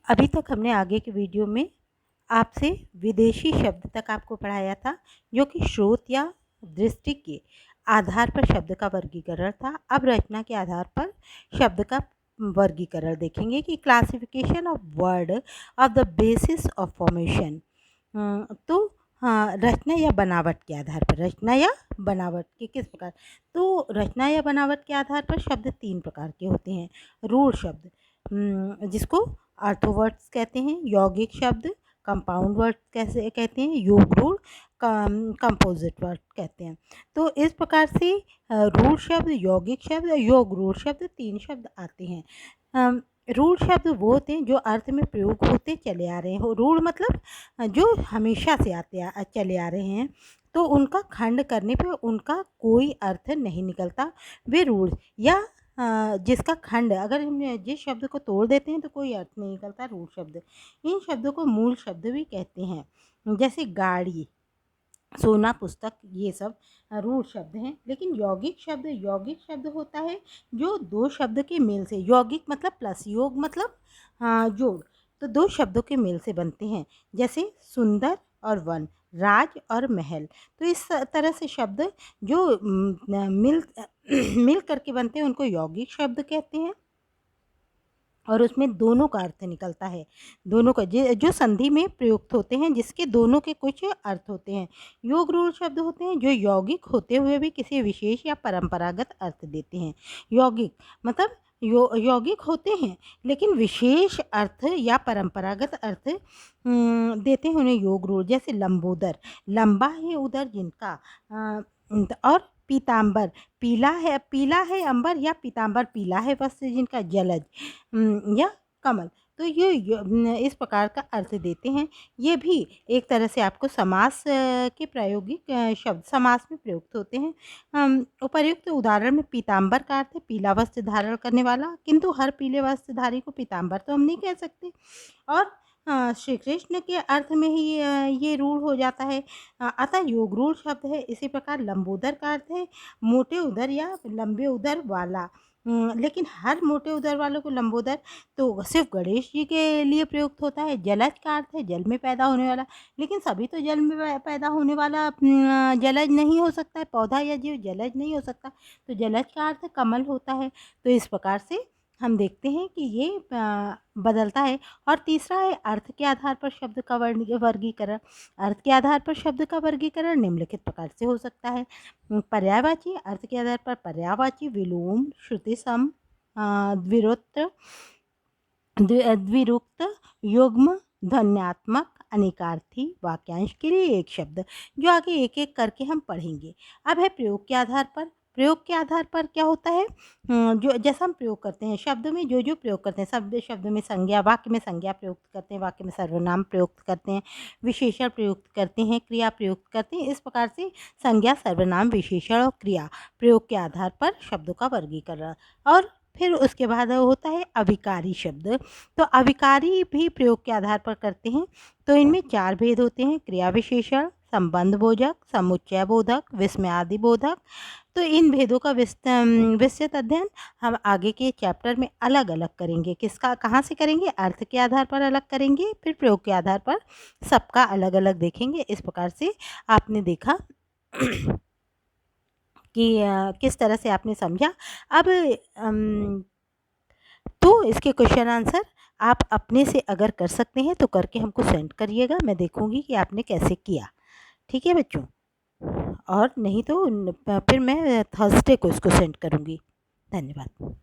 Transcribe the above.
अभी तक हमने आगे के वीडियो में आपसे विदेशी शब्द तक आपको पढ़ाया था, जो कि स्रोत या दृष्टि के आधार पर शब्द का वर्गीकरण था। अब रचना के आधार पर शब्द का वर्गीकरण देखेंगे कि classification of word of the basis of formation. तो हाँ, रचना या बनावट के आधार पर, रचना या बनावट के किस प्रकार, तो रचना या बनावट के आधार पर शब्द 3 प्रकार के होते हैं। रूढ़ शब्द, जिसको अर्थोवर्ड्स कहते हैं, यौगिक शब्द, कंपाउंड वर्ड कैसे कहते हैं, योग रूढ़, कंपोजिट वर्ड कहते हैं। तो इस प्रकार से रूढ़ शब्द, यौगिक शब्द, योग रूढ़ शब्द 3 शब्द आते हैं। रूढ़ शब्द वो होते हैं जो अर्थ में प्रयोग होते चले आ रहे हैं। रूढ़ मतलब जो हमेशा से चले आ रहे हैं, तो उनका खंड करने पे उनका कोई अर्थ नहीं निकलता, वे रूढ़। या जिसका खंड, अगर हम जिस शब्द को तोड़ देते हैं तो कोई अर्थ नहीं निकलता, रूढ़ शब्द। इन शब्दों को मूल शब्द भी कहते हैं, जैसे गाड़ी, सोना, पुस्तक, ये सब रूढ़ शब्द हैं। लेकिन यौगिक शब्द होता है जो 2 शब्द के मेल से, यौगिक मतलब प्लस, योग मतलब जोड़, तो 2 शब्दों के मेल से बनते हैं, जैसे सुंदर और वन, राज और महल। तो इस तरह से शब्द जो मिल करके बनते हैं उनको यौगिक शब्द कहते हैं, और उसमें दोनों का अर्थ निकलता है, दोनों का जो संधि में प्रयुक्त होते हैं, जिसके दोनों के कुछ अर्थ होते हैं। योग रूढ़ शब्द होते हैं जो यौगिक होते हुए भी किसी विशेष या परंपरागत अर्थ देते हैं। यौगिक मतलब यौगिक होते हैं लेकिन विशेष अर्थ या परंपरागत अर्थ देते हैं उन्हें योग रूढ़। जैसे लंबोदर, लंबा है उदर जिनका, और पीताम्बर, पीला है अंबर या पीताम्बर पीला है वस्त्र जिनका, जलज या कमल। तो ये इस प्रकार का अर्थ देते हैं। ये भी एक तरह से आपको समास के प्रायोगिक शब्द समास में प्रयुक्त होते हैं। उपर्युक्त उदाहरण में पीताम्बर का अर्थ है पीला वस्त्र धारण करने वाला, किंतु हर पीले वस्त्रधारी को पीताम्बर तो हम नहीं कह सकते। और श्री कृष्ण के अर्थ में ही ये रूढ़ हो जाता है। अतः योग रूढ़ शब्द है। इसी प्रकार लंबोदर का अर्थ है मोटे उदर या लंबे उदर वाला, लेकिन हर मोटे उदर वालों को लंबोदर तो सिर्फ गणेश जी के लिए प्रयुक्त होता है। जलज का अर्थ है जल में पैदा होने वाला, लेकिन सभी तो जल में पैदा होने वाला जलज नहीं हो सकता है, पौधा या जीव जलज नहीं हो सकता, तो जलज का अर्थ कमल होता है। तो इस प्रकार से हम देखते हैं कि ये बदलता है। और तीसरा है अर्थ के आधार पर शब्द का वर्गीकरण। अर्थ के आधार पर शब्द का वर्गीकरण निम्नलिखित प्रकार से हो सकता है। पर्यायवाची, अर्थ के आधार पर पर्यायवाची, विलोम, श्रुति सम, द्विरुक्त, युग्म, ध्वन्यात्मक, अनेकार्थी, वाक्यांश के लिए एक शब्द, जो आगे एक एक करके हम पढ़ेंगे। अब है प्रयोग के आधार पर। प्रयोग के आधार पर क्या होता है, जो जैसा हम प्रयोग करते हैं शब्द में, जो प्रयोग करते हैं, शब्द में संज्ञा, वाक्य में संज्ञा प्रयुक्त करते हैं, वाक्य में सर्वनाम प्रयुक्त करते हैं, विशेषण प्रयुक्त करते हैं, क्रिया प्रयुक्त करते हैं। इस प्रकार से संज्ञा, सर्वनाम, विशेषण और क्रिया प्रयोग के आधार पर शब्दों का वर्गीकरण। और फिर उसके बाद होता है अभिकारी शब्द। तो अभिकारी भी प्रयोग के आधार पर करते हैं। तो इनमें 4 भेद होते हैं, क्रिया विशेषण, संबंध बोधक, समुच्चय बोधक, विस्मयादि बोधक। तो इन भेदों का विस्तृत अध्ययन हम आगे के चैप्टर में अलग अलग करेंगे। किसका कहाँ से करेंगे, अर्थ के आधार पर अलग करेंगे, फिर प्रयोग के आधार पर सबका अलग अलग देखेंगे। इस प्रकार से आपने देखा कि किस तरह से आपने समझा। अब तो इसके क्वेश्चन आंसर आप अपने से अगर कर सकते हैं तो करके हमको सेंड करिएगा, मैं देखूंगी कि आपने कैसे किया। ठीक है बच्चों, और नहीं तो फिर मैं थर्सडे को इसको सेंड करूंगी। धन्यवाद।